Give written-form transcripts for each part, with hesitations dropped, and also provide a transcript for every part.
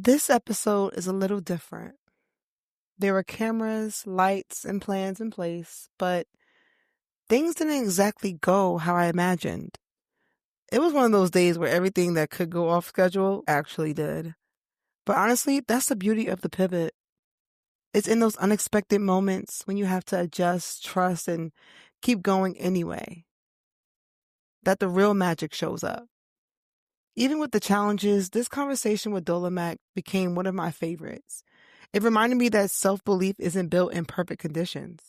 This episode is a little different. There were cameras, lights, and plans in place, but things didn't exactly go how I imagined. It was one of those days where everything that could go off schedule actually did. But honestly, that's the beauty of the pivot. It's in those unexpected moments when you have to adjust, trust, and keep going anyway that the real magic shows up. Even with the challenges, this conversation with Dola Mac became one of my favorites. It reminded me that self-belief isn't built in perfect conditions.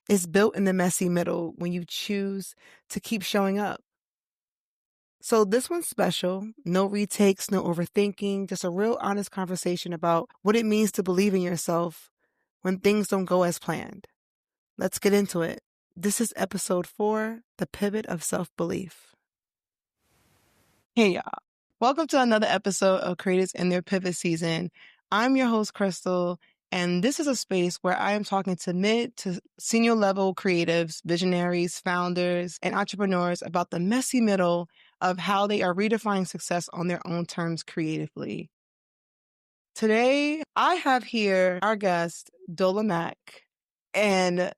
It's built in the messy middle when you choose to keep showing up. So this one's special. No retakes, no overthinking, just a real honest conversation about what it means to believe in yourself when things don't go as planned. Let's get into it. This is episode 4, The Pivot of Self-Belief. Hey y'all. Welcome to another episode of Creators in Their Pivot Season. I'm your host, Crystal, and this is a space where I am talking to mid to senior level creatives, visionaries, founders, and entrepreneurs about the messy middle of how they are redefining success on their own terms creatively. Today, I have here our guest, Dola Mac, and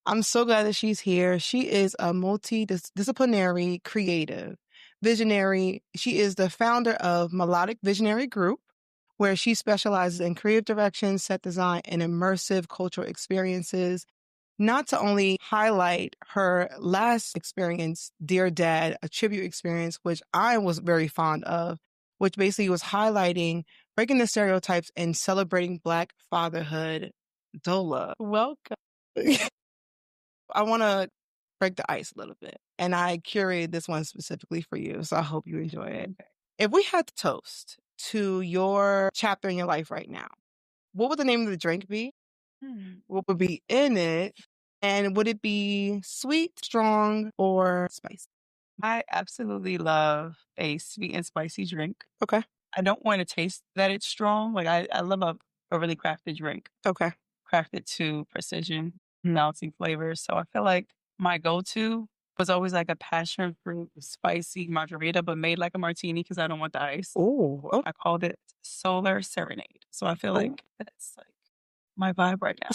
I'm so glad that she's here. She is a multidisciplinary creative visionary. She is the founder of Melodic Visionary Group, where she specializes in creative direction, set design, and immersive cultural experiences. Not to only highlight her last experience, Dear Dad, a tribute experience, which I was very fond of, which basically was highlighting, breaking the stereotypes and celebrating Black fatherhood. Dola, welcome. I want to break the ice a little bit, and I curated this one specifically for you, so I hope you enjoy it. If we had to toast to your chapter in your life right now, what would the name of the drink be? What would be in it? And would it be sweet, strong, or spicy? I absolutely love a sweet and spicy drink. Okay. I don't want to taste that it's strong. I love a really crafted drink, Okay. crafted to precision, melting flavors. So I feel like my go-to was always like a passion fruit spicy margarita, but made like a martini because I don't want the ice. Oh, I called it Solar Serenade. So I feel like that's like my vibe right now.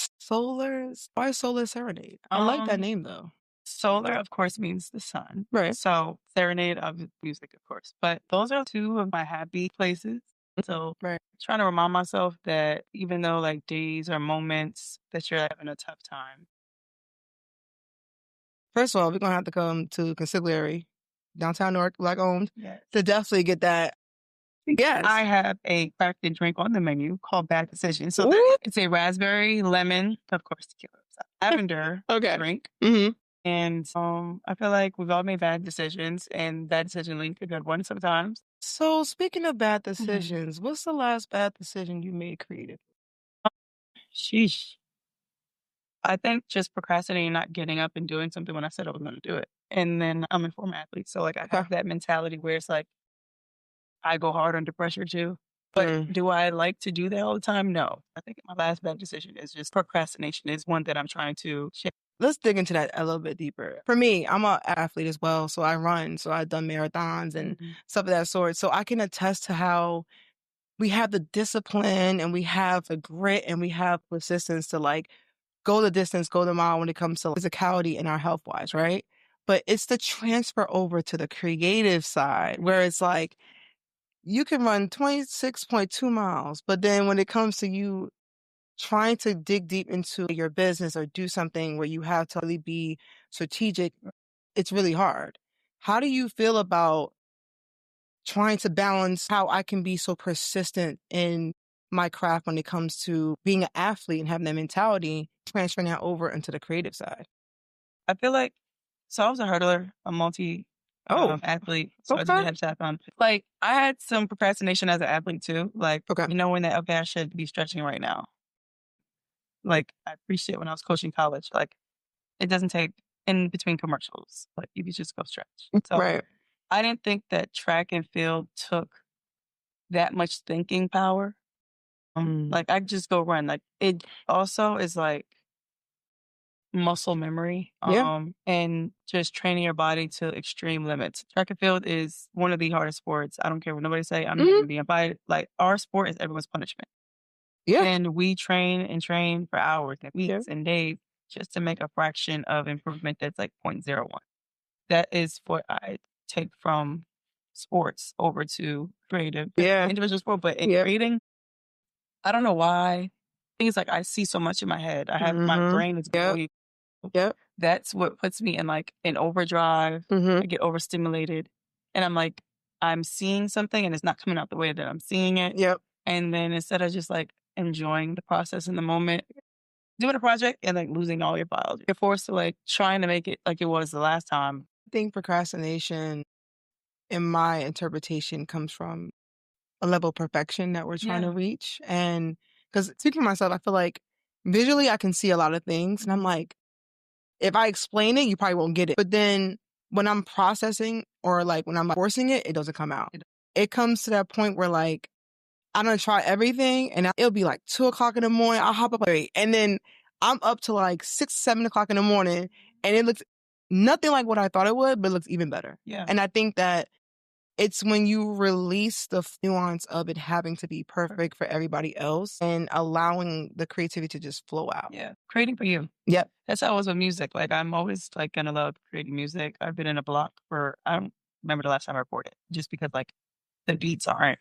Why Solar Serenade? I like that Um, name though. Solar, of course, means the sun. Right. So serenade of music, of course. But those are two of my happy places. So Right. trying to remind myself that even though like days or moments that you're having a tough time. First of all, we're going to have to come to Consigliere, downtown Newark, Black owned, Yes. to definitely get that. Yes. I have a crafted drink on the menu called Bad Decision. So Ooh. it's a raspberry, lemon, of course, tequila, lavender drink. Mm-hmm. And I feel like we've all made bad decisions, and bad decision leads to good ones sometimes. So speaking of bad decisions, what's the last bad decision you made creatively? Sheesh. I think just procrastinating, not getting up and doing something when I said I was going to do it. And then I'm a former athlete. So like I have that mentality where it's like, I go hard under pressure too. But do I like to do that all the time? No. I think my last bad decision is just procrastination is one that I'm trying to shift. Let's dig into that a little bit deeper. For me, I'm an athlete as well. So I run. So I've done marathons and stuff of that sort. So I can attest to how we have the discipline and we have the grit and we have persistence to like go the distance, go the mile when it comes to physicality and our health wise, right? But it's the transfer over to the creative side where it's like you can run 26.2 miles, but then when it comes to you trying to dig deep into your business or do something where you have to really be strategic, it's really hard. How do you feel about trying to balance how I can be so persistent in my craft when it comes to being an athlete and having that mentality, transferring that over into the creative side? I feel like, so I was a hurdler, a multi athlete. So I did heptathlon. Like I had some procrastination as an athlete too. Like knowing that, okay, I should be stretching right now. Like I appreciate when I was coaching college, like it doesn't take in between commercials. Like you could just go stretch. So I didn't think that track and field took that much thinking power. Like I just go run. Like it also is like muscle memory, and just training your body to extreme limits. Track and field is one of the hardest sports. I don't care what nobody say. I'm not gonna be invited. Like our sport is everyone's punishment. Yeah. And we train and train for hours and weeks and days just to make a fraction of improvement that's like 0.01. That is what I take from sports over to creative. Individual sport, but in creating, I don't know why. Things like I see so much in my head. I have my brain is going. That's what puts me in like an overdrive. I get overstimulated, and I'm like, I'm seeing something, and it's not coming out the way that I'm seeing it. And then instead of just like enjoying the process in the moment, doing a project and like losing all your files, you're forced to like trying to make it like it was the last time. I think procrastination, in my interpretation, comes from a level of perfection that we're trying to reach. And because speaking for myself, I feel like visually I can see a lot of things. And I'm like, if I explain it, you probably won't get it. But then when I'm processing or like when I'm forcing it, it doesn't come out. It comes to that point where like, I'm going to try everything and it'll be like 2:00 in the morning. I'll hop up and then I'm up to like 6, 7:00 in the morning and it looks nothing like what I thought it would, but it looks even better. And I think that it's when you release the nuance of it having to be perfect for everybody else and allowing the creativity to just flow out. Yeah. Creating for you. Yep. That's how I was with music. Like I'm always like gonna love creating music. I've been in a block for, I don't remember the last time I recorded just because like the beats aren't,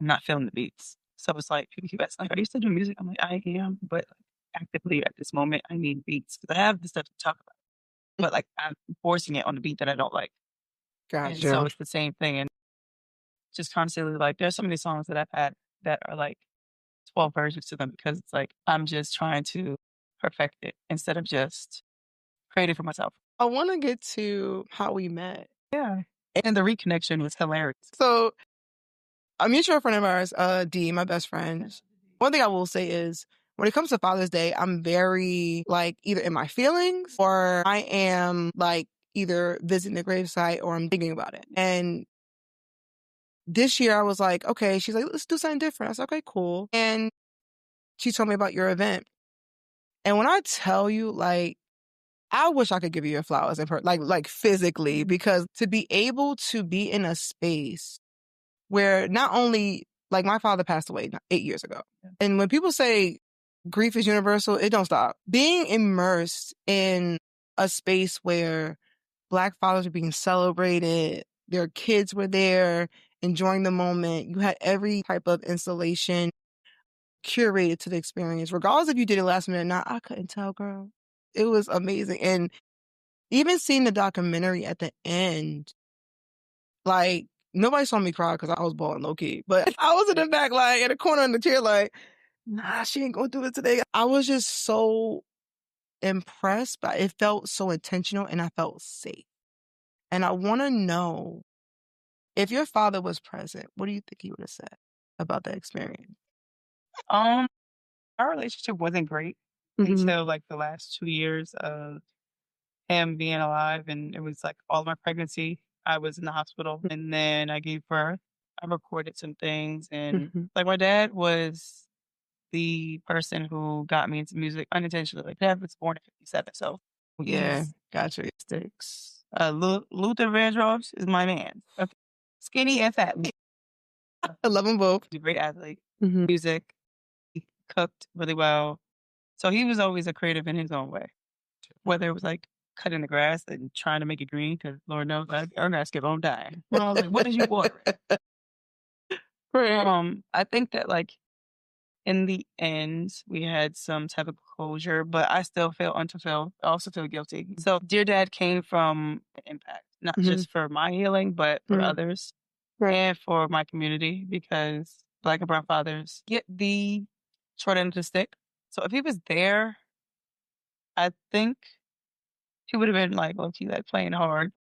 I'm not feeling the beats. So it's like people keep asking, like, are you still doing music? I'm like, I am, but like, actively at this moment, I need beats because I have the stuff to talk about, but like I'm forcing it on the beat that I don't like. And so it's the same thing. And just constantly like, there's so many songs that I've had that are like 12 versions to them because it's like, I'm just trying to perfect it instead of just creating for myself. I want to get to how we met. Yeah. And the reconnection was hilarious. So a mutual friend of ours, D, my best friend. One thing I will say is when it comes to Father's Day, I'm very like either in my feelings or I am like either visiting the gravesite or I'm thinking about it. And this year I was like, okay, she's like, let's do something different. I was like, okay, cool. And she told me about your event. And when I tell you, like, I wish I could give you your flowers in like physically, because to be able to be in a space where not only like my father passed away 8 years ago. And when people say grief is universal, it don't stop. Being immersed in a space where Black fathers were being celebrated, their kids were there, enjoying the moment. You had every type of installation curated to the experience. Regardless if you did it last minute or not, I couldn't tell, girl. It was amazing. And even seeing the documentary at the end, like, nobody saw me cry because I was bawling low key. But I was in the back, like, in the corner in the chair, like, nah, she ain't gonna do it today. I was just so impressed, but it felt so intentional and I felt safe. And I want to know, if your father was present, what do you think he would have said about that experience? Our relationship wasn't great until like the last 2 years of him being alive. And it was like all my pregnancy, I was in the hospital and then I gave birth. I recorded some things and like my dad was the person who got me into music unintentionally. Like dad was born in 57. So yeah, gotcha. Sticks. Luther Vandross is my man. Okay. Skinny and fat. I love them both. He's a great athlete. Music. He cooked really well. So he was always a creative in his own way. Whether it was like cutting the grass and trying to make it green, because Lord knows I'm gonna skip on dying. Well, I was like, what did you water? I think that like in the end we had some type of closure, but I still feel unfulfilled. I also feel guilty. So Dear Dad came from an impact, not just for my healing, but for others and for my community, because Black and brown fathers get the short end of the stick. So if he was there, I think he would have been like low-key, like playing hard.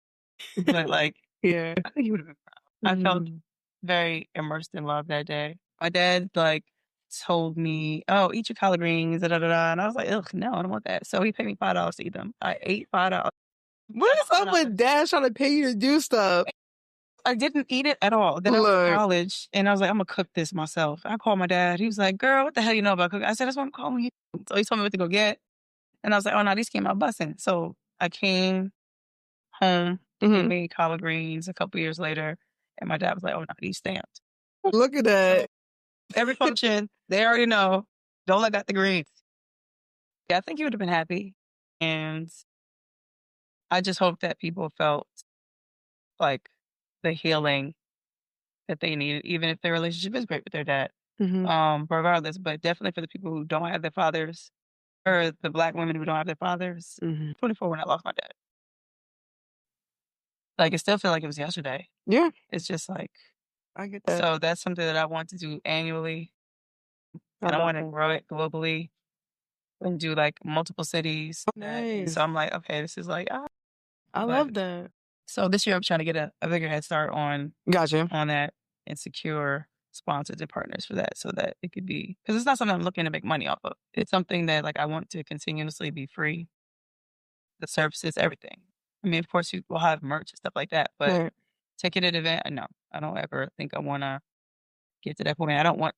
But like, yeah, I think he would have been proud. I felt very immersed in love that day. My dad like told me, "Oh, eat your collard greens," da da da, da. And I was like, "Ugh, no, I don't want that." So he paid me $5 to eat them. I ate $5. What is up with dad trying to pay you to do stuff? I didn't eat it at all. Then I was in college, and I was like, "I'm gonna cook this myself." I called my dad. He was like, "Girl, what the hell you know about cooking?" I said, "That's what I'm calling you." So he told me what to go get. And I was like, oh no, these came out busting. So I came home, made collard greens a couple years later, and my dad was like, oh no, these stamped. Look at that. Every function, they already know. Dola got the greens. Yeah, I think he would have been happy. And I just hope that people felt like the healing that they needed, even if their relationship is great with their dad. Regardless, but definitely for the people who don't have their fathers, or the Black women who don't have their fathers. 24 when I lost my dad. Like, it still feel like it was yesterday. Yeah. It's just like, I get that. so that's something that I want to do annually. And I want to grow it globally and do like multiple cities. Nice. So I'm like, okay, this is like, I love that. So this year I'm trying to get a bigger head start on that and secure sponsors and partners for that, so that it could be, because it's not something I'm looking to make money off of. It's something that like I want to continuously be free. The services, everything. I mean, of course, you will have merch and stuff like that, but ticketed event, no, I don't ever think I want to get to that point. I don't want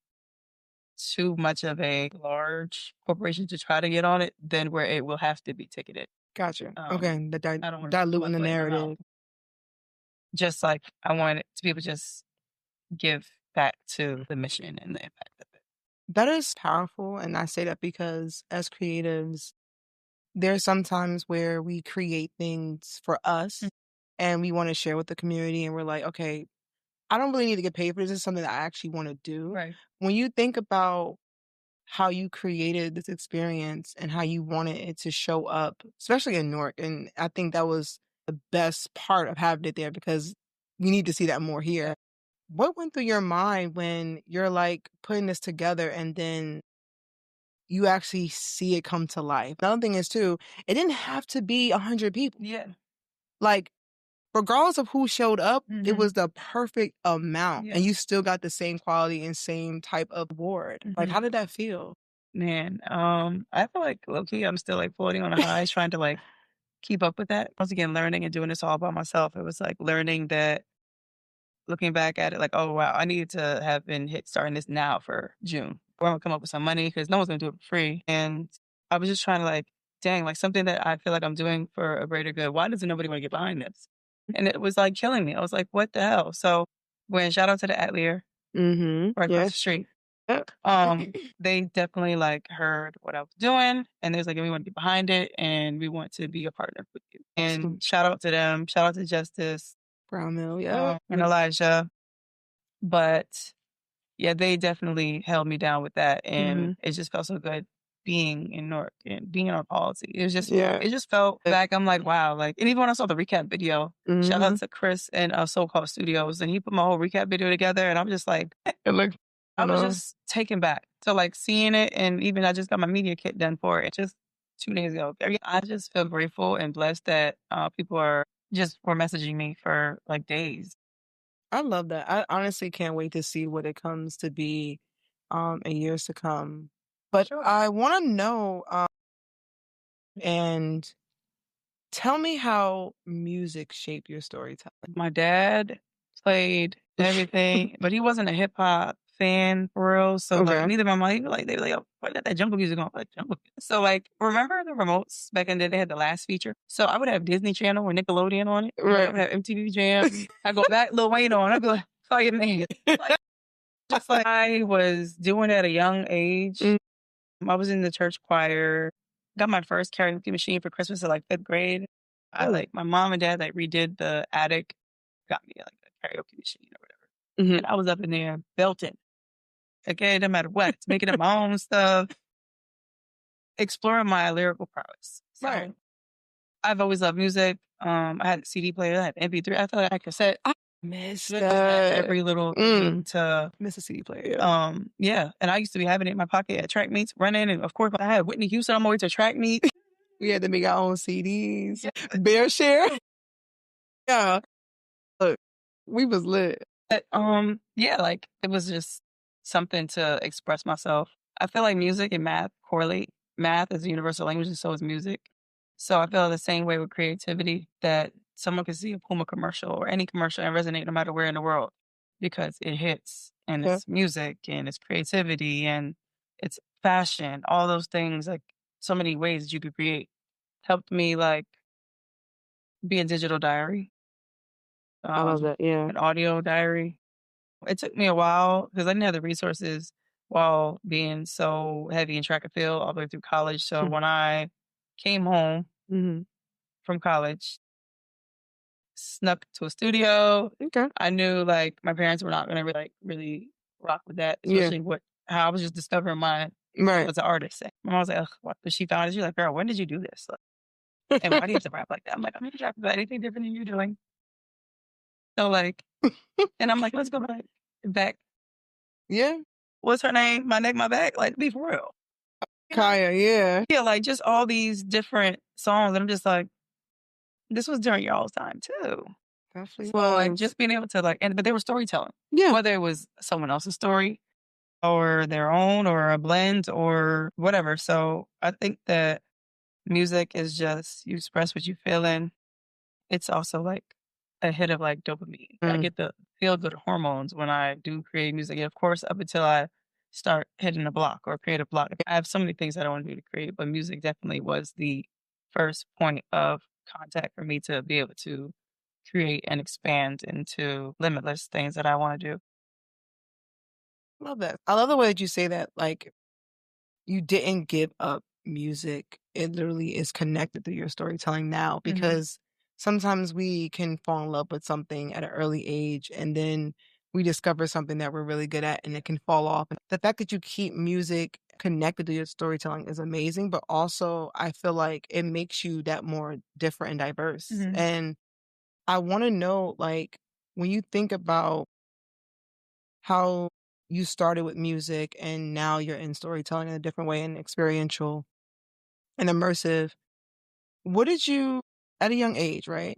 too much of a large corporation to try to get on it, then where it will have to be ticketed. Gotcha. Okay, I don't want diluting the narrative. Just like I want it to be able to just give back to the mission and the impact of it. That is powerful, and I say that because as creatives, there's sometimes where we create things for us and we want to share with the community, and we're like, okay, I don't really need to get paid for this. This is something that I actually want to do. Right. When you think about how you created this experience and how you wanted it to show up, especially in Newark, and I think that was the best part of having it there, because we need to see that more here. What went through your mind when you're like putting this together and then you actually see it come to life? Another thing is too, it didn't have to be 100 people. Yeah. Like, regardless of who showed up, it was the perfect amount. And you still got the same quality and same type of award. Like, how did that feel? Man, I feel like low-key, I'm still like floating on a high, trying to like keep up with that. Once again, learning and doing this all by myself. It was like learning that, looking back at it, like, oh wow, I needed to have been starting this now for June. We're gonna come up with some money because no one's gonna do it for free. And I was just trying to like, dang, like something that I feel like I'm doing for a greater good. Why doesn't nobody want to get behind this? And it was like killing me. I was like, what the hell? So when shout out to the Atelier, right across the street. They definitely like heard what I was doing, and they was like, we want to be behind it, and we want to be a partner with you. And shout out to them, shout out to Justice, Brown Mill, and Elijah. But yeah, they definitely held me down with that, and it just felt so good being in Newark and being on policy. It was just, it just felt like, I'm like, wow, like, and even when I saw the recap video, shout out to Chris and So-Called Studios, and he put my whole recap video together, and I'm just like, it looked, I was just taken back. So like seeing it, and even I just got my media kit done for it just 2 days ago. I just feel grateful and blessed that people were messaging me for like days. I love that. I honestly can't wait to see what it comes to be in years to come. But I want to know, and tell me how music shaped your storytelling. My dad played everything, but he wasn't a hip hop fan for real. So like neither my mom, like they were like, oh, why let that jungle music on? Like jungle. So like, remember the remotes back in the day? They had the last feature. So I would have Disney Channel or Nickelodeon on it. Right. I would have MTV Jam. I go back, Lil Wayne on. I'd be like, fire man. Like, just like I was doing at a young age. I was in the church choir. Got my first karaoke machine for Christmas at like 5th grade. I like, my mom and dad like redid the attic, got me like a karaoke machine or whatever. And I was up in there belting. Okay, no matter what, making up my own stuff, exploring my lyrical prowess. So, I've always loved music. I had a CD player, I had MP3, I felt like I could set. I missed every little thing to miss a CD player. Yeah, and I used to be having it in my pocket at track meets, running, and of course I had Whitney Houston on my way to track meet. We had to make our own CDs. Bear share. Yeah. Look, we was lit. But, yeah, like it was just something to express myself. I feel like music and math correlate. Math is a universal language, and so is music. So I feel the same way with creativity, that someone can see a Puma commercial or any commercial and resonate no matter where in the world, because it hits, and it's music and it's creativity and it's fashion, all those things. Like so many ways that you could create. Helped me like be a digital diary, I love that. Yeah. an audio diary. It took me a while because I didn't have the resources while being so heavy in track and field all the way through college. So when I came home from college, snuck to a studio. Okay. I knew like my parents were not going to really rock with that, especially how I was just discovering my as an artist. My mom was like, "Ugh, what?" But she found it. She's like, "Girl, when did you do this? Like, and why do you have to rap like that?" I'm like, "I'm not rapping about anything different than you're doing." So like, and I'm like, "Let's go back." Yeah. What's her name? My neck, my back. Like, be for real. Kaya, yeah. Yeah, like just all these different songs. And I'm just like, this was during y'all's time too. Definitely So like was. just being able to but they were storytelling. Yeah. Whether it was someone else's story or their own or a blend or whatever. So I think that music is just you express what you feel in. It's also like a hit of like dopamine. I get the feel good hormones when I do create music. And of course, up until I start hitting a block or create a block. I have so many things that I want to do to create, but music definitely was the first point of contact for me to be able to create and expand into limitless things that I want to do. Love that. I love the way that you say that. Like, you didn't give up music. It literally is connected to your storytelling now because sometimes we can fall in love with something at an early age and then we discover something that we're really good at and it can fall off. The fact that you keep music connected to your storytelling is amazing, but also I feel like it makes you that more different and diverse. And I want to know, like, when you think about how you started with music and now you're in storytelling in a different way and experiential and immersive. What did you, at a young age, right?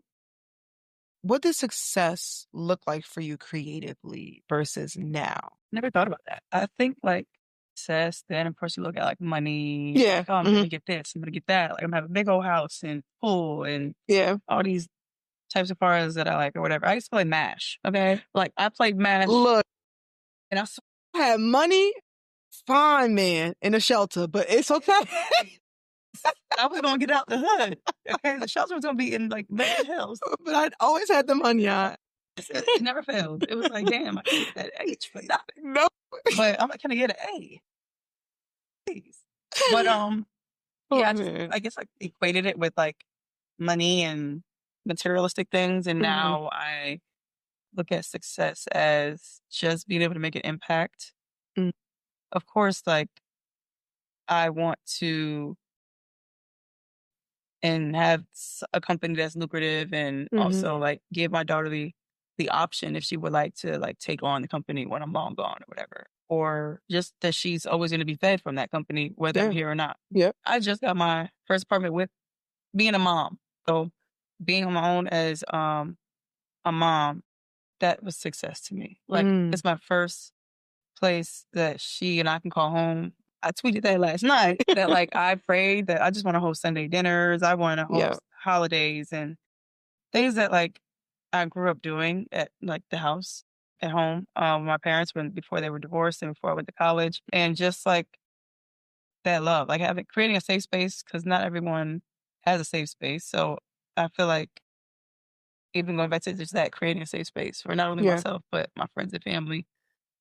What does success look like for you creatively versus now? Never thought about that. I think like success, then of course you look at like money. Yeah. Like, oh, I'm gonna get this, I'm gonna get that. Like I'm gonna have a big old house and pool and all these types of cars that I like or whatever. I used to play MASH. Okay. Like I played MASH. Look, and I had money, fine man, in a shelter, but it's okay. I was gonna get out the hood. Okay, the shelter was gonna be in like Beverly Hills, but I'd always had the money. It never failed. It was like, damn, I can't get that H for nothing. No, but I'm like, can I get an A? Please. But yeah, I guess I equated it with like money and materialistic things, and now I look at success as just being able to make an impact. Of course, like I want to and have a company that's lucrative and also like give my daughter the option if she would like to like take on the company when I'm long gone or whatever. Or just that she's always going to be fed from that company, whether I'm here or not. Yep. I just got my first apartment with being a mom. So being on my own as a mom, that was success to me. Like it's my first place that she and I can call home. I tweeted that last night that like I prayed that I just want to host Sunday dinners. I want to host holidays and things that like I grew up doing at like the house at home. My parents before they were divorced and before I went to college, and just like that love, like creating a safe space because not everyone has a safe space. So I feel like even going back to just that, creating a safe space for not only myself but my friends and family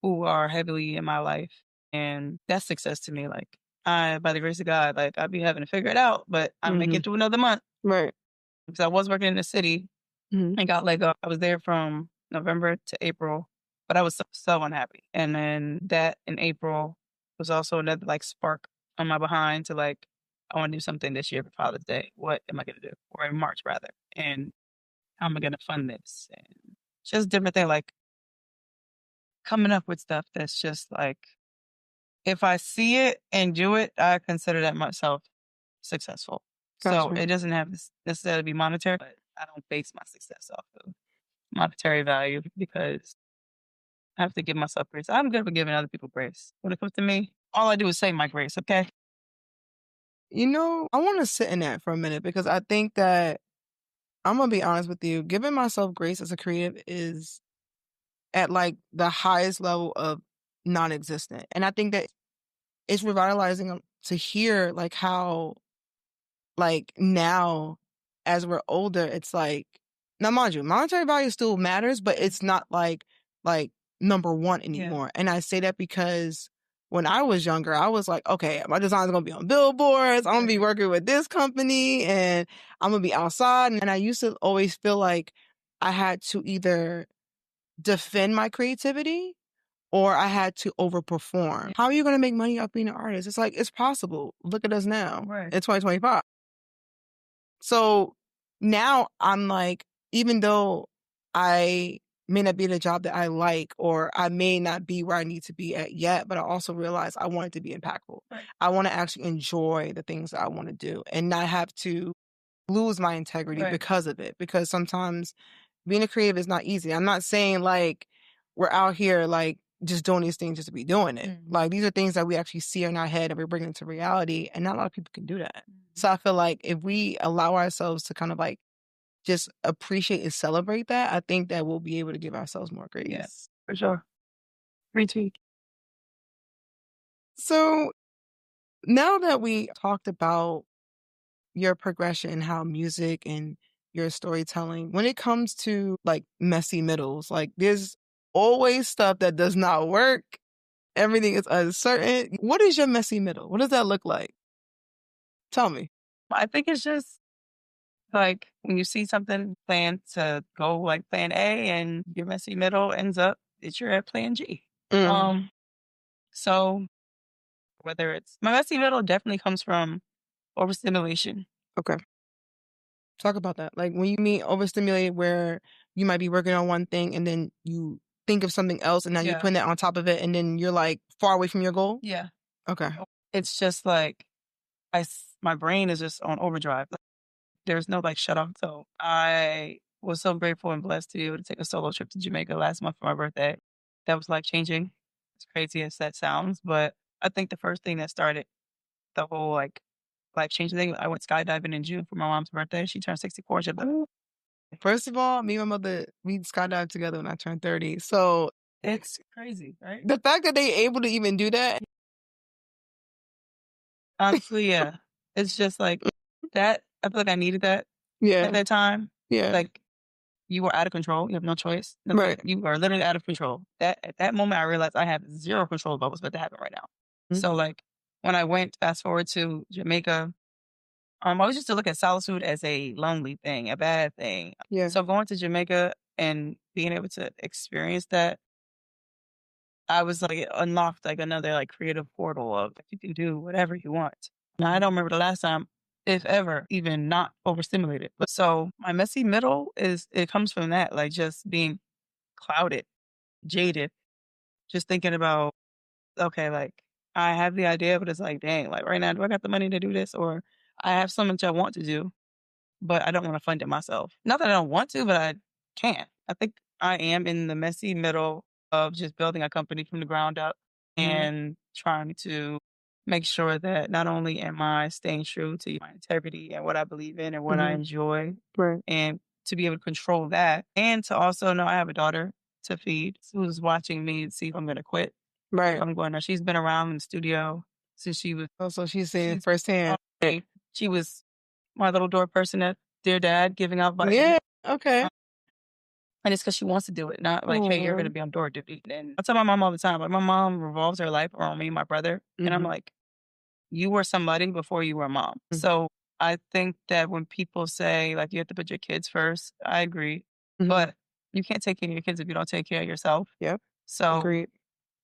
who are heavily in my life. And that's success to me. Like by the grace of God, like I'd be having to figure it out, but I'm making it through another month. Right. Because I was working in the city and got let go. I was there from November to April, but I was so unhappy. And then that in April was also another like spark on my behind to like, I want to do something this year for Father's Day. What am I going to do? Or in March rather. And how am I going to fund this? And just different things like coming up with stuff that's just like, if I see it and do it, I consider that myself successful. So it doesn't have to necessarily be monetary, but I don't base my success off of monetary value because I have to give myself grace. I'm good for giving other people grace. When it comes to me, all I do is say my grace, okay? You know, I want to sit in that for a minute because I think that I'm going to be honest with you. Giving myself grace as a creative is at like the highest level of non-existent. And I think that it's revitalizing to hear like how like now as we're older, it's like, now mind you, monetary value still matters, but it's not like number one anymore. And I say that because when I was younger, I was like, okay, my design's gonna be on billboards, I'm gonna be working with this company, and I'm gonna be outside. And I used to always feel like I had to either defend my creativity or I had to overperform. How are you gonna make money off being an artist? It's like, it's possible. Look at us now in 2025. So now I'm like, even though I may not be at a job that I like, or I may not be where I need to be at yet, but I also realize I want it to be impactful. Right. I want to actually enjoy the things that I want to do and not have to lose my integrity because of it. Because sometimes being a creative is not easy. I'm not saying like we're out here like just doing these things just to be doing it. Like these are things that we actually see in our head and we're bringing to reality, and not a lot of people can do that. So I feel like if we allow ourselves to kind of like just appreciate and celebrate that, I think that we'll be able to give ourselves more grace. Yes, for sure. Retweet. So now that we talked about your progression, how music and your storytelling, when it comes to like messy middles, like there's always stuff that does not work. Everything is uncertain. What is your messy middle? What does that look like? Tell me. I think it's just like when you see something planned to go like plan A and your messy middle ends up that you're at plan G. So whether it's my messy middle definitely comes from overstimulation. Okay. Talk about that. Like when you mean overstimulated where you might be working on one thing and then you think of something else and now you're putting that on top of it and then you're like far away from your goal? Yeah. Okay. It's just like my brain is just on overdrive. Like, there's no like shut off. So I was so grateful and blessed to be able to take a solo trip to Jamaica last month for my birthday. That was life changing. As crazy as that sounds, but I think the first thing that started the whole like life changing thing, I went skydiving in June for my mom's birthday. She turned 64. She was like, first of all, me and my mother, we skydived together when I turned 30. So it's crazy, right? The fact that they able to even do that. Honestly, yeah. It's just like that. I feel like I needed that at that time. Yeah. Like you were out of control. You have no choice. Right. You are literally out of control. At that moment, I realized I have zero control about what's about to happen right now. So like when I went fast forward to Jamaica, I always used to look at solitude as a lonely thing, a bad thing. Yeah. So going to Jamaica and being able to experience that, I was like, it unlocked like another like creative portal of you can do whatever you want. Now I don't remember the last time, if ever, even not overstimulated. But so my messy middle it comes from that, like just being clouded, jaded, just thinking about, okay, like I have the idea, but it's like, dang, like right now, do I got the money to do this? Or I have so much I want to do, but I don't want to fund it myself. Not that I don't want to, but I can't. I think I am in the messy middle of just building a company from the ground up and trying to make sure that not only am I staying true to my integrity and what I believe in and what I enjoy, right, and to be able to control that, and to also know I have a daughter to feed who's watching me and see if I'm going to quit. Right. I'm going to, she's been around in the studio since she was. Oh, so she's seeing firsthand. She was my little door person at Dear Dad giving out advice. Yeah, okay. And it's because she wants to do it, not like, hey, you're going to be on door duty. And I tell my mom all the time, like, my mom revolves her life around me and my brother. And I'm like, you were somebody before you were a mom. So I think that when people say, like, you have to put your kids first, I agree. But you can't take care of your kids if you don't take care of yourself. Yep. So, agreed.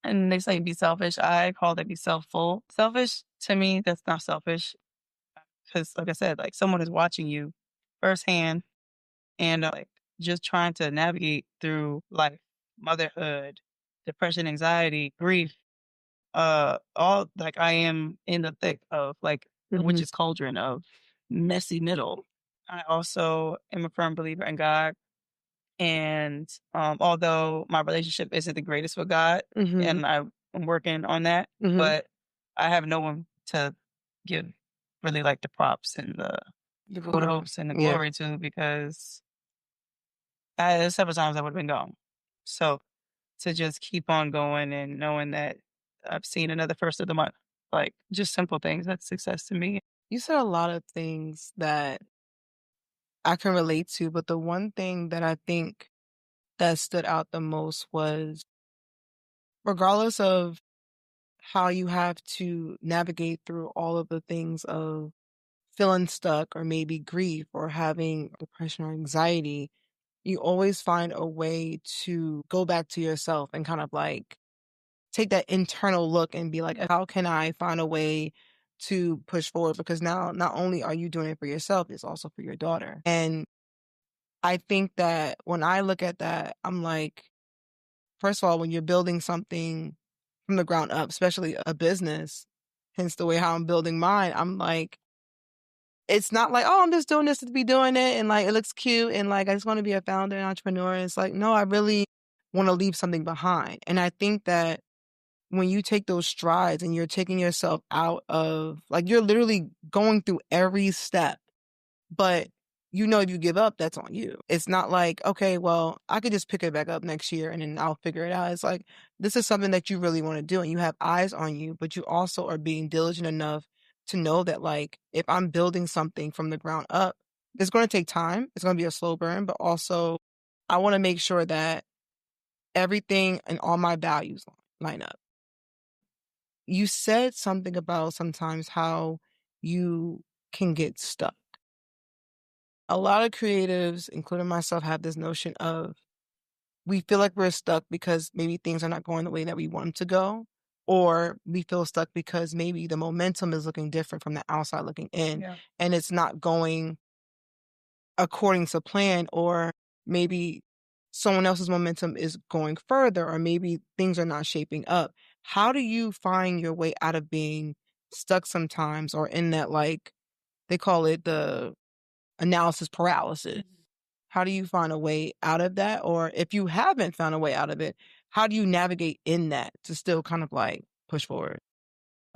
And they say be selfish. I call that be selfful. Selfish, to me, that's not selfish. Because, like I said, like someone is watching you firsthand and like just trying to navigate through life, motherhood, depression, anxiety, grief, all like I am in the thick of like the witch's cauldron of messy middle. I also am a firm believer in God. And although my relationship isn't the greatest with God, and I'm working on that, but I have no one to give really like the props and the kudos and the glory to because several times I would have been gone. So to just keep on going and knowing that I've seen another first of the month. Like, just simple things. That's success to me. You said a lot of things that I can relate to, but the one thing that I think that stood out the most was regardless of how you have to navigate through all of the things of feeling stuck or maybe grief or having depression or anxiety, you always find a way to go back to yourself and kind of like take that internal look and be like, how can I find a way to push forward? Because now not only are you doing it for yourself, it's also for your daughter. And I think that when I look at that, I'm like, first of all, when you're building something from the ground up, especially a business, hence the way how I'm building mine, I'm like, it's not like, oh, I'm just doing this to be doing it and like it looks cute and like I just want to be a founder and entrepreneur. It's like, no, I really want to leave something behind. And I think that when you take those strides and you're taking yourself out of like you're literally going through every step, but you know if you give up, that's on you. It's not like, okay, well, I could just pick it back up next year and then I'll figure it out. It's like this is something that you really want to do and you have eyes on you, but you also are being diligent enough to know that like if I'm building something from the ground up, it's going to take time. It's going to be a slow burn, but also I want to make sure that everything and all my values line up. You said something about sometimes how you can get stuck. A lot of creatives, including myself, have this notion of we feel like we're stuck because maybe things are not going the way that we want them to go, or we feel stuck because maybe the momentum is looking different from the outside looking in, and it's not going according to plan, or maybe someone else's momentum is going further, or maybe things are not shaping up. How do you find your way out of being stuck sometimes, or in that, like, they call it the analysis paralysis? How do you find a way out of that? Or if you haven't found a way out of it, how do you navigate in that to still kind of like push forward?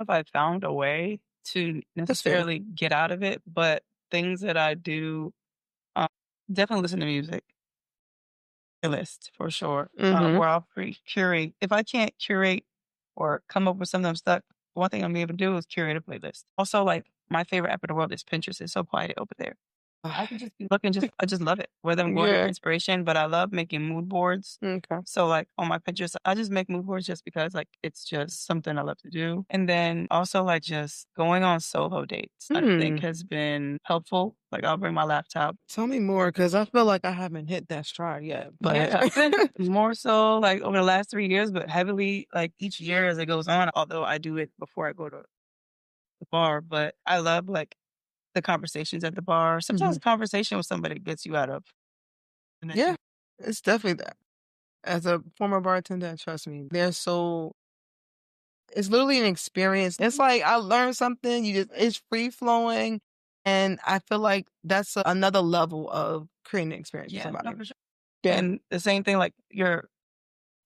If I found a way to That's fair. necessarily get out of it, but things that I do, um, definitely listen to music. List for sure. Where I'll curate. If I can't curate or come up with something I'm stuck, one thing I'm able to do is curate a playlist. Also, like my favorite app in the world is Pinterest. It's so quiet over there. I can just be looking, just I just love it. Whether I'm going for inspiration, but I love making mood boards. Okay. So like on my Pinterest, I just make mood boards just because like it's just something I love to do. And then also like just going on solo dates, I think has been helpful. Like I'll bring my laptop. Tell me more, because I feel like I haven't hit that stride yet. But Yeah, it's been more so like over the last 3 years, but heavily like each year as it goes on, although I do it before I go to the bar. But I love like the conversations at the bar. Sometimes a conversation with somebody gets you out of. And then yeah, it's definitely that. As a former bartender, trust me, it's literally an experience. It's like I learned something, it's free flowing. And I feel like that's another level of creating an experience for yeah, somebody. no, for sure. Yeah. And the same thing, like you're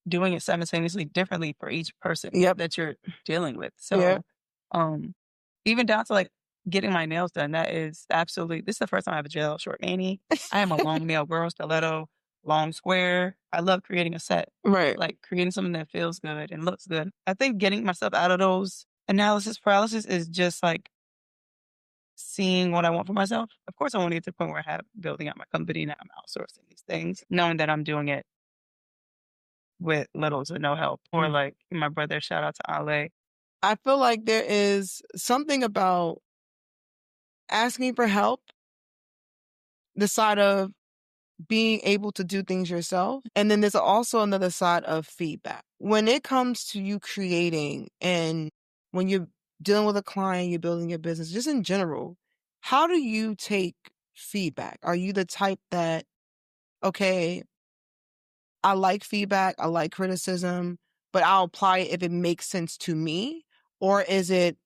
doing it simultaneously differently for each person that you're dealing with. So, um, even down to like getting my nails done, that is absolutely, this is the first time I have a gel short mani. I am a long nail girl, stiletto, long square. I love creating a set, Right. like creating something that feels good and looks good. I think getting myself out of those analysis paralysis is just like seeing what I want for myself. Of course, I want to get to the point where I have building out my company and I'm outsourcing these things, knowing that I'm doing it with little to no help. Or like my brother, shout out to Ale. I feel like there is something about asking for help, the side of being able to do things yourself. And then there's also another side of feedback. When it comes to you creating and when you're dealing with a client, you're building your business, just in general, how do you take feedback? Are you the type that, okay, I like feedback, I like criticism, but I'll apply it if it makes sense to me? Or is it,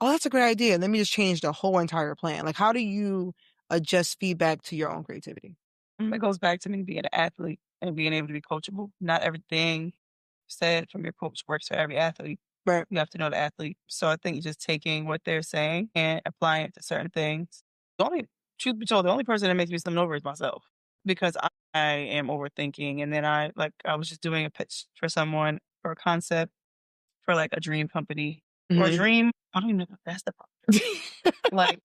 oh, that's a great idea, let me just change the whole entire plan? Like, how do you adjust feedback to your own creativity? It goes back to me being an athlete and being able to be coachable. Not everything said from your coach works for every athlete. Right. You have to know the athlete. So I think just taking what they're saying and applying it to certain things. Truth be told, the only person that makes me stumble over is myself because I am overthinking. And then I was just doing a pitch for someone for a concept for like a dream company or a dream I don't even know if that's the part. Like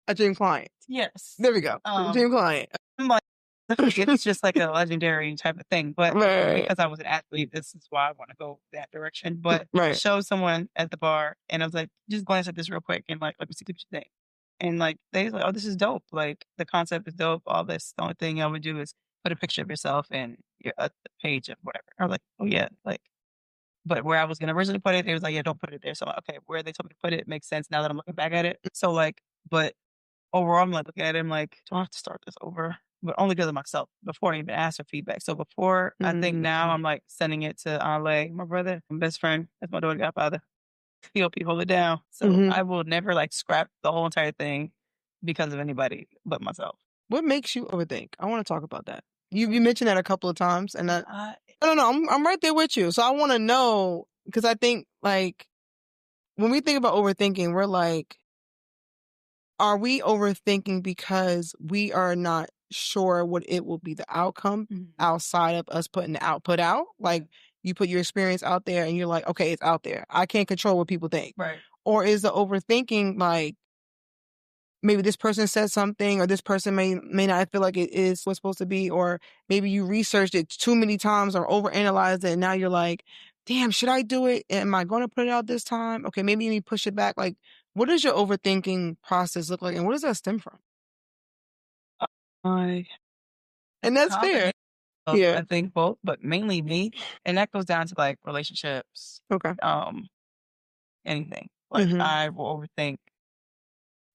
a dream client. Yes. There we go. Dream client. I'm like, it's just like a legendary type of thing. But because I was an athlete, this is why I want to go that direction. But show someone at the bar, and I was like, just glance at this real quick, and like, let me see what you think. And like, they was like, oh, this is dope. Like, the concept is dope. All this. The only thing I would do is put a picture of yourself and your page of whatever. I was like, oh yeah, like. But where I was gonna originally put it, it was like, yeah, don't put it there. So okay, where they told me to put it makes sense now that I'm looking back at it. So like, but overall, I'm like looking at it, I'm like, do I have to start this over? But only because of myself before I even asked for feedback. So before, I think now I'm like sending it to Ale, my brother, my best friend, that's my daughter godfather. He'll hold it down. So I will never like scrap the whole entire thing because of anybody but myself. What makes you overthink? I want to talk about that. You mentioned that a couple of times, and no, I'm right there with you. So I want to know, because I think like when we think about overthinking, we're like, are we overthinking because we are not sure what it will be the outcome outside of us putting the output out? Like you put your experience out there and you're like, okay, it's out there. I can't control what people think. Right. Or is the overthinking like, maybe this person said something, or this person may not feel like it is what's supposed to be, or maybe you researched it too many times or overanalyzed it, and now you're like, damn, should I do it? Am I going to put it out this time? Okay, maybe you need to push it back. Like, what does your overthinking process look like, and where does that stem from? And that's fair. Yeah, I think both, but mainly me, and that goes down to like relationships. Okay. Anything. Like I will overthink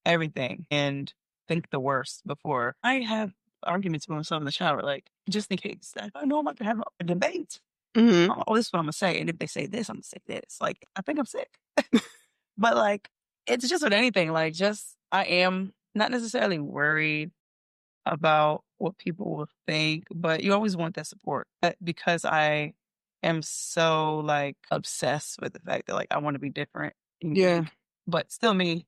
everything and think the worst before I have arguments with myself in the shower, like just in case. Like, I know I'm about to have a debate. Oh, this is what I'm gonna say, and if they say this, I'm gonna say this. Like, I think I'm sick. But like, it's just with anything. Like, just I am not necessarily worried about what people will think, but you always want that support because I am so like obsessed with the fact that like I want to be different. Yeah, but still me.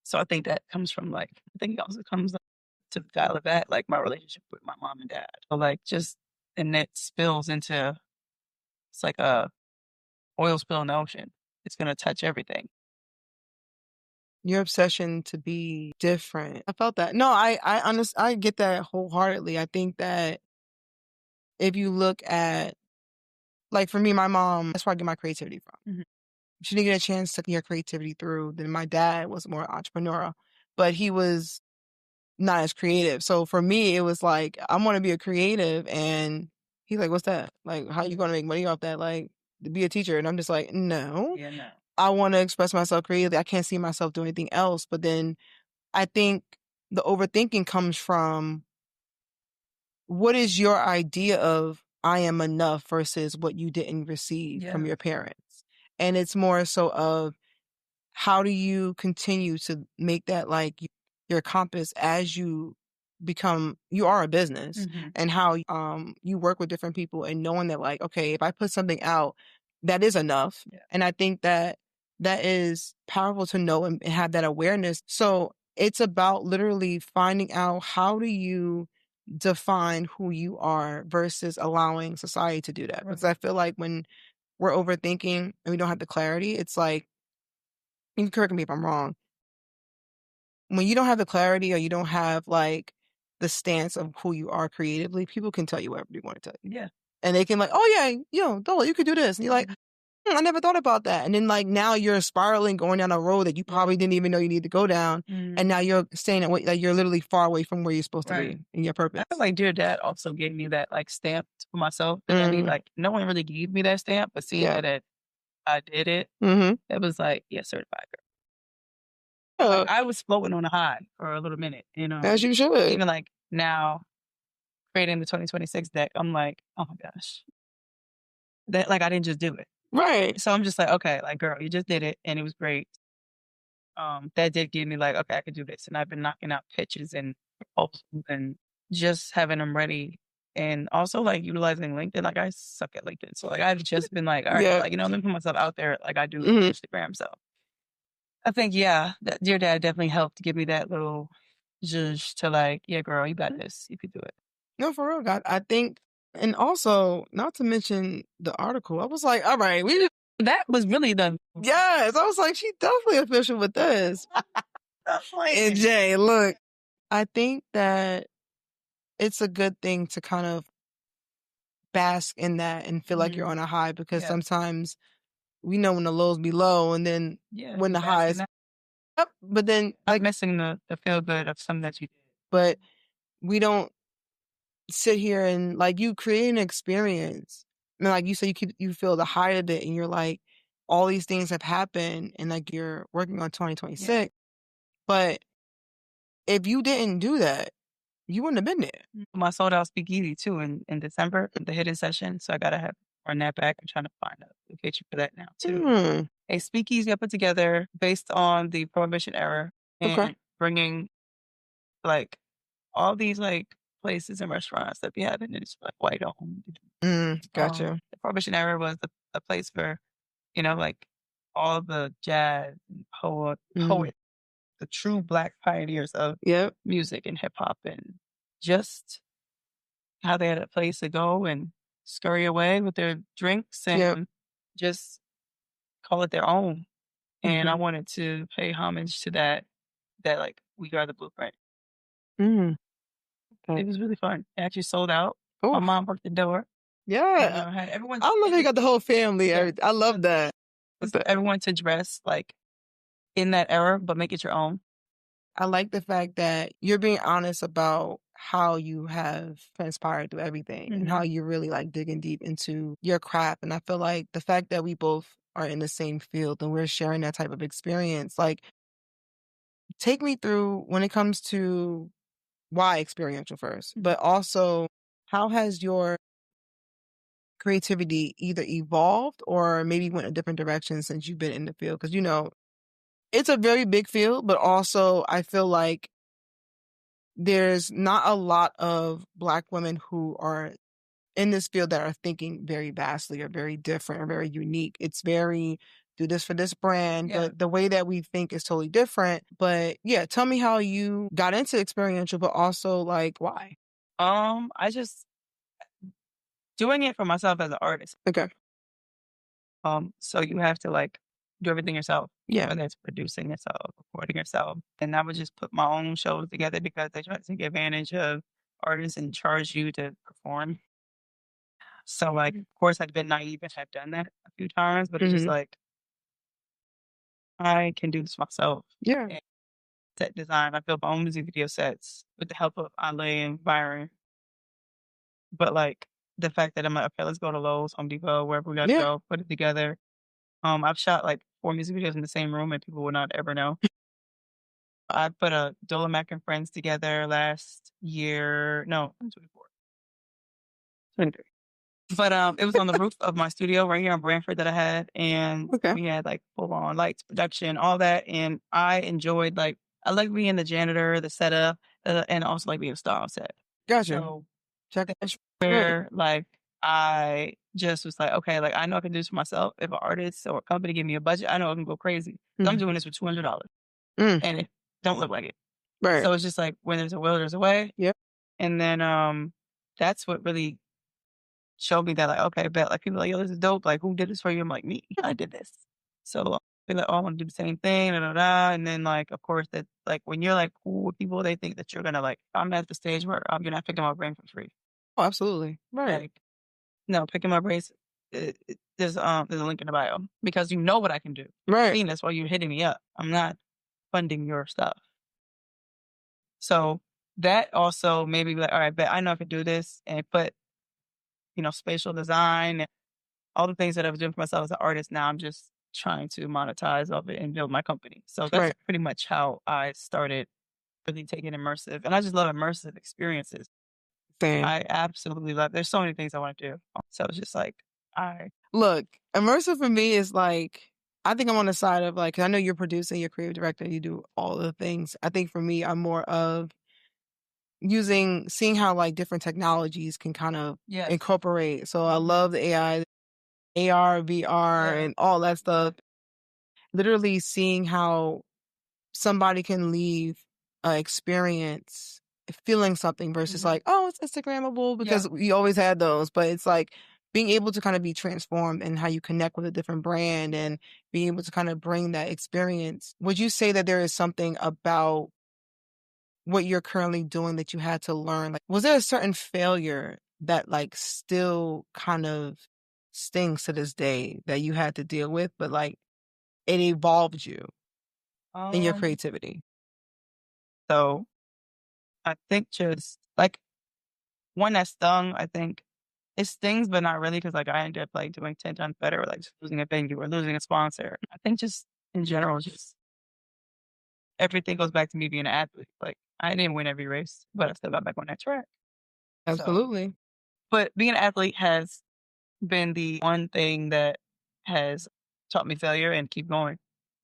So I think that comes from like, I think it also comes to dial of that, like my relationship with my mom and dad. So like just, and that spills into, it's like a oil spill in the ocean. It's going to touch everything. Your obsession to be different. I felt that. No, I get that wholeheartedly. I think that if you look at, like for me, my mom, that's where I get my creativity from. She didn't get a chance to get her creativity through. Then my dad was more entrepreneurial, but he was not as creative. So for me, it was like, I want to be a creative. And he's like, what's that? Like, how you going to make money off that? Like, to be a teacher. And I'm just like, no. Yeah, no. I want to express myself creatively. I can't see myself doing anything else. But then I think the overthinking comes from, what is your idea of I am enough versus what you didn't receive from your parents? And it's more so of, how do you continue to make that like your compass as you are a business, and how you work with different people, and knowing that like, okay, if I put something out, that is enough. And I think that is powerful to know and have that awareness. So it's about literally finding out, how do you define who you are versus allowing society to do that. Because I feel like when we're overthinking and we don't have the clarity, it's like, you can correct me if I'm wrong, when you don't have the clarity, or you don't have like the stance of who you are creatively, people can tell you whatever they want to tell you. Yeah. And they can like, oh yeah, Dola, you could do this. And you're like, I never thought about that. And then like now you're spiraling, going down a road that you probably didn't even know you need to go down. And now you're staying at, like, you're literally far away from where you're supposed to be in your purpose. I feel like Dear Dad also gave me that like stamp for myself that I need. Like no one really gave me that stamp, but seeing that I did it, it was like, yeah, certified girl. Like, I was floating on a high for a little minute, as you should. Even like now, creating the 2026 deck, I'm like, oh my gosh, that like I didn't just do it, right? So I'm just like, okay, like girl, you just did it, and it was great. That did give me like, okay, I could do this, and I've been knocking out pitches and proposals and just having them ready, and also like utilizing LinkedIn. Like I suck at LinkedIn, so like I've just been like, all right, like let me put myself out there, like I do Instagram, so. I think, that Dear Dad definitely helped give me that little zhuzh to like, yeah, girl, you got this. You could do it. No, for real, God. I think, and also, not to mention the article, I was like, all right, That was really the. Yes, I was like, she definitely official with this. And Jay, look, I think that it's a good thing to kind of bask in that and feel like you're on a high, because sometimes we know when the lows be low, and then when the highs up, but then like missing the feel good of something that you did. But we don't sit here and like you create an experience. And like you say, you feel the high of it, and you're like, all these things have happened, and like you're working on 2026. But if you didn't do that, you wouldn't have been there. I sold out Speakeasy too in December, the hidden session. So I gotta run that back. I'm trying to find a location for that now too. A speakeasy I put together based on the Prohibition era and bringing like all these like places and restaurants that we have in it's like white owned. Gotcha. The Prohibition era was a place for, like all the jazz and poet, the true Black pioneers of music and hip hop, and just how they had a place to go and scurry away with their drinks and just call it their own. And I wanted to pay homage to that like we are the blueprint. It was really fun. It actually sold out. My mom worked the door. Yeah. Had everyone. I love how you got the whole family. Yeah. I love that. Everyone to dress like in that era, but make it your own. I like the fact that you're being honest about how you have transpired through everything and how you're really like digging deep into your craft. And I feel like the fact that we both are in the same field and we're sharing that type of experience, like take me through when it comes to why experiential first, but also how has your creativity either evolved or maybe went a different direction since you've been in the field? Because, it's a very big field, but also I feel like there's not a lot of Black women who are in this field that are thinking very vastly or very different or very unique. It's very do this for this brand, but the way that we think is totally different. But yeah, tell me how you got into experiential, but also like why? I just doing it for myself as an artist. Okay. So you have to like do everything yourself. Yeah. Whether it's producing yourself, recording yourself. And I would just put my own shows together because they try to take advantage of artists and charge you to perform. So like, of course, I'd been naive and had done that a few times, but it's just like, I can do this myself. Yeah. And set design. I built my own music video sets with the help of Ale and Byron. But like the fact that I'm like, okay, let's go to Lowe's, Home Depot, wherever we got to go, put it together. I've shot like 4 music videos in the same room and people would not ever know. I put a Dola Mac and Friends together last year. No, 2024. 23. But it was on the roof of my studio right here in Brantford that I had. And we had like full on lights, production, all that. And I enjoyed I like being the janitor, the setup, and also like being a star on set. Gotcha. So that's where I just was like, okay, like I know I can do this for myself. If an artist or a company give me a budget, I know I can go crazy. So I'm doing this for $200. And it don't look like it. Right. So it's just like when there's a will, there's a way. Yep. And then that's what really showed me that like, okay, bet like people are like, yo, this is dope. Like who did this for you? I'm like, me, I did this. So I feel like, oh, I want to do the same thing, And then like, of course, that like when you're like cool with people, they think that you're gonna like, I'm at the stage where I'm gonna pick my brain for free. Oh, absolutely. Right. Like, no, picking my brains. There's a link in the bio because you know what I can do. Right. Seeing that's why you're hitting me up. I'm not funding your stuff. So that also made me be like, all right, bet I know I could do this and put, spatial design and all the things that I was doing for myself as an artist. Now I'm just trying to monetize of it and build my company. So that's pretty much how I started really taking immersive. And I just love immersive experiences. Same. I absolutely love. There's so many things I want to do. So it's just like look, immersive for me is like I think I'm on the side of like 'cause I know you're producing, you're creative director, you do all the things. I think for me, I'm more of seeing how like different technologies can kind of incorporate. So I love the AI, AR, VR, and all that stuff. Literally seeing how somebody can leave an experience feeling something versus like, oh, it's Instagrammable because we always had those. But it's like being able to kind of be transformed and how you connect with a different brand and being able to kind of bring that experience, would you say that there is something about what you're currently doing that you had to learn? Like, was there a certain failure that like still kind of stings to this day that you had to deal with, but like it evolved you in your creativity? So I think just like one that stung, I think it stings, but not really because like I ended up like doing 10 times better or like just losing a venue or losing a sponsor. I think just in general, just everything goes back to me being an athlete. Like I didn't win every race, but I still got back on that track. So, Absolutely. but being an athlete has been the one thing that has taught me failure and keep going.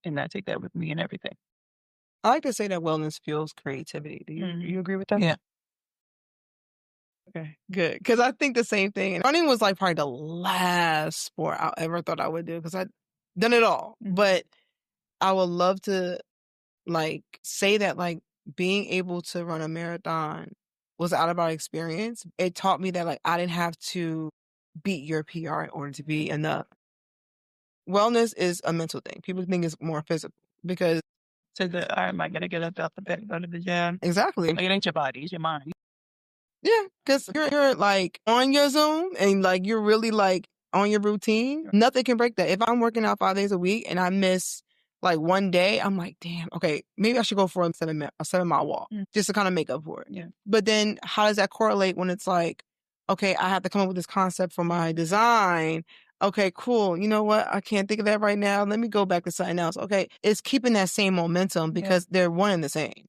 And I take that with me and everything. I like to say that wellness fuels creativity. Do you agree with that? Yeah. Okay, good. Because I think the same thing. And running was like probably the last sport I ever thought I would do because I'd done it all. But I would love to like say that like being able to run a marathon was out of our experience. It taught me that like I didn't have to beat your PR in order to be enough. Wellness is a mental thing. People think it's more physical because So am I gonna get up out the bed, go to the gym? exactly. Like it ain't your body, it's your mind. Yeah, because you're like on your Zoom and like you're really like on your routine. Nothing can break that. If I'm working out 5 days a week and I miss like one day, I'm like, damn, okay, maybe I should go for a 7 mile walk just to kind of make up for it. Yeah. But then how does that correlate when it's like, okay, I have to come up with this concept for my design. Okay, cool. You know what? I can't think of that right now. Let me go back to something else. Okay, it's keeping that same momentum because they're one and the same.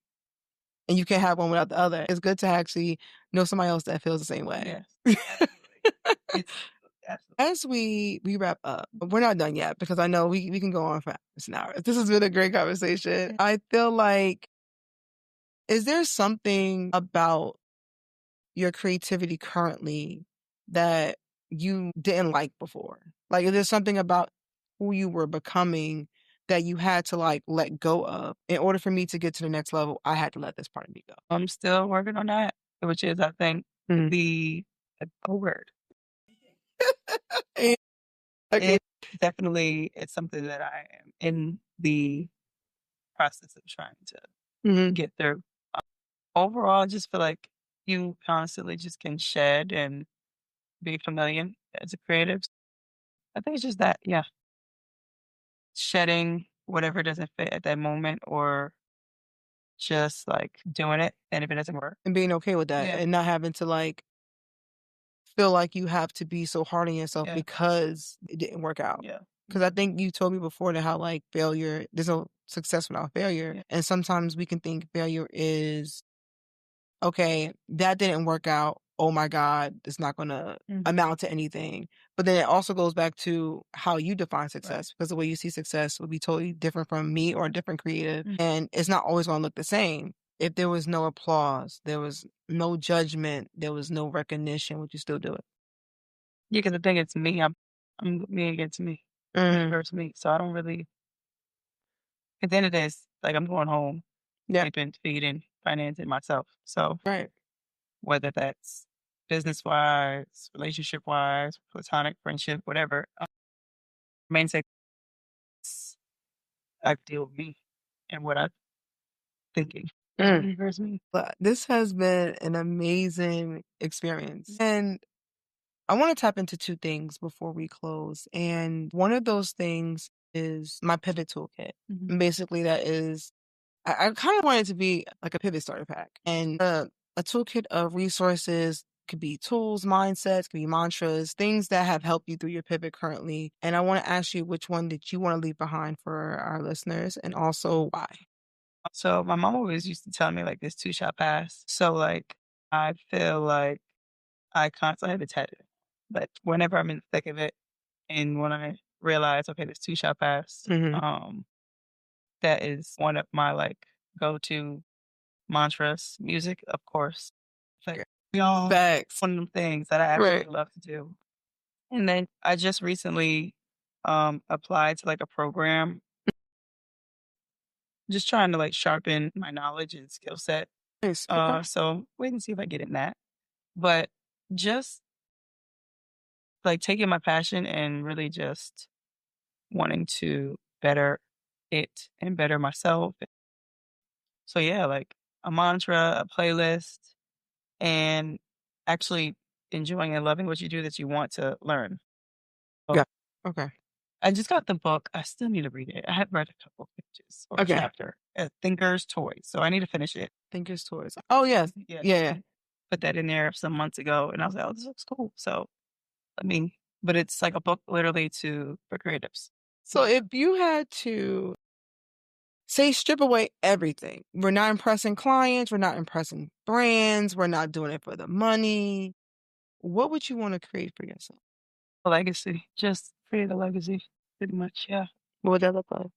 And you can't have one without the other. It's good to actually know somebody else that feels the same way. Yes. Absolutely. As we wrap up, we're not done yet because I know we can go on for an hour. This has been a great conversation. I feel like, is there something about your creativity currently that you didn't like before? Like, is there something about who you were becoming that you had to like let go of in order for me to get to the next level? I had to let this part of me go. I'm still working on that, which is I think the word. Okay. It definitely it's something that I am in the process of trying to get through. Overall, I just feel like you constantly just can shed and be familiar as a creative. I think it's just that, yeah, shedding whatever doesn't fit at that moment or just like doing it. And if it doesn't work, And being okay with that yeah, and not having to like feel like you have to be so hard on yourself yeah, because it didn't work out. yeah, Because I think you told me before that how like failure, there's no success without failure. yeah. And sometimes we can think failure is, okay, that didn't work out. Oh my God, it's not going to amount to anything. But then it also goes back to how you define success because the way you see success will be totally different from me or a different creative. And it's not always going to look the same. If there was no applause, there was no judgment, there was no recognition, would you still do it? Yeah, because the thing it's me. I'm me against me. Me versus me. So I don't really at the end of this, like I'm going home, Yeah. sleeping, feeding, financing myself. So Right. whether that's business wise, relationship wise, platonic friendship, whatever, main say I deal with me and what I'm thinking. Me versus me. But this has been an amazing experience. And I want to tap into two things before we close. And one of those things is my pivot toolkit. And basically, that is, I kind of want it to be like a pivot starter pack and a toolkit of resources. Could be tools, mindsets, could be mantras, things that have helped you through your pivot currently. And I want to ask you which one that you want to leave behind for our listeners and also why. So my mom always used to tell me like this too shall pass. So like I feel like I constantly have it tattooed. But whenever I'm in the thick of it and when I realize, okay, this too shall pass, that is one of my like go to mantras. Music, of course. Like we all Facts. one of them things that I absolutely love to do. And then I just recently applied to like a program, just trying to like sharpen my knowledge and skill set. Nice. Okay. So wait and see if I get in that. But just like taking my passion and really just wanting to better it and better myself. So yeah, like a mantra, a playlist, and actually enjoying and loving what you do that you want to learn. Yeah. Oh, Okay. I just got the book. I still need to read it. I have read a couple pages or a Okay. chapter. Thinker's Toy. So I need to finish it. Thinker's Toys. Oh, yes. Yeah. Yeah. Put that in there some months ago, and I was like, oh, this looks cool. So but it's like a book literally for creatives. So if you had to say strip away everything, we're not impressing clients, we're not impressing brands, we're not doing it for the money, what would you want to create for yourself? A legacy. Just create a legacy, pretty much. Yeah. What would that look like?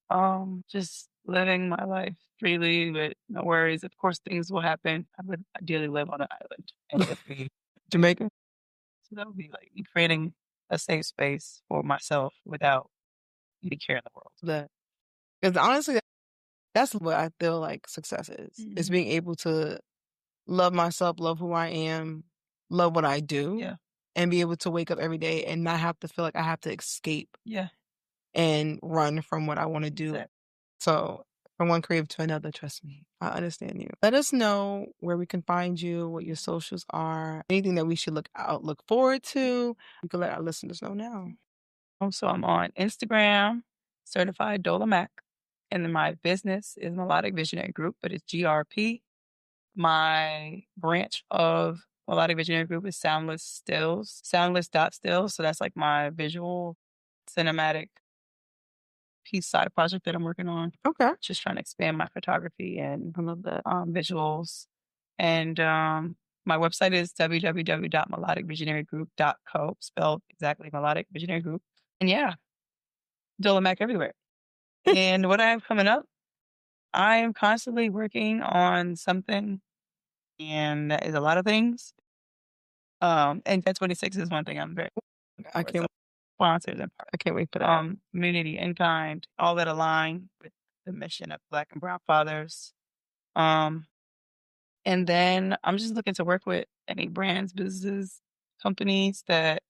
Just living my life freely with no worries. Of course, things will happen. I would ideally live on an island and just be Jamaica? so that would be like creating a safe space for myself without any care in the world. That. Because honestly, that's what I feel like success is being able to love myself, love who I am, love what I do, Yeah. and be able to wake up every day and not have to feel like I have to escape Yeah. and run from what I want to do. Exactly. So from one creative to another, trust me, I understand you. Let us know where we can find you, what your socials are, anything that we should look forward to. You can let our listeners know now. So I'm on Instagram, certified Dola Mac. And then my business is Melodic Visionary Group, but it's GRP. My branch of Melodic Visionary Group is Soundless Stills, Soundless.stills. So that's like my visual cinematic piece side project that I'm working on. Okay. Just trying to expand my photography and I love that. visuals. And my website is www.melodicvisionarygroup.co, spelled exactly Melodic Visionary Group. And yeah, Dola Mac everywhere. And what I have coming up, I am constantly working on something, and that is a lot of things. And 26 is one thing I'm very I can't sponsors and I can't wait for that. community in kind, all that align with the mission of Black and Brown fathers. And then I'm just looking to work with any brands, businesses, companies that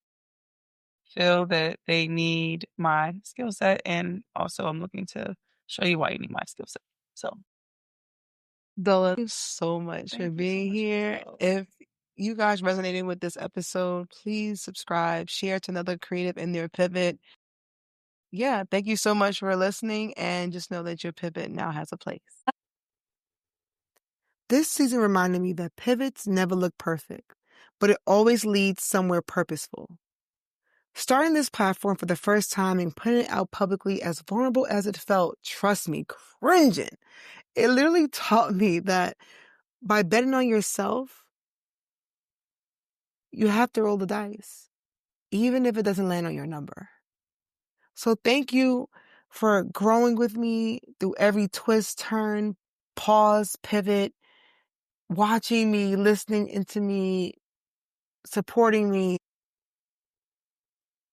feel that they need my skill set. And also I'm looking to show you why you need my skill set. So Dola, thank you so much for thank you so being much. here. If you guys resonated with this episode, please subscribe, share to another creative in their pivot. Yeah, thank you so much for listening, and just know that your pivot now has a place. This season reminded me that pivots never look perfect, but it always leads somewhere purposeful. Starting this platform for the first time and putting it out publicly, as vulnerable as it felt, trust me, cringing, it literally taught me that by betting on yourself, you have to roll the dice, even if it doesn't land on your number. So thank you for growing with me through every twist, turn, pause, pivot, watching me, listening into me, supporting me.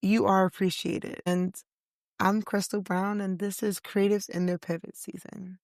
You are appreciated. And I'm Crystal Brown, and this is Creatives in Their Pivot Season.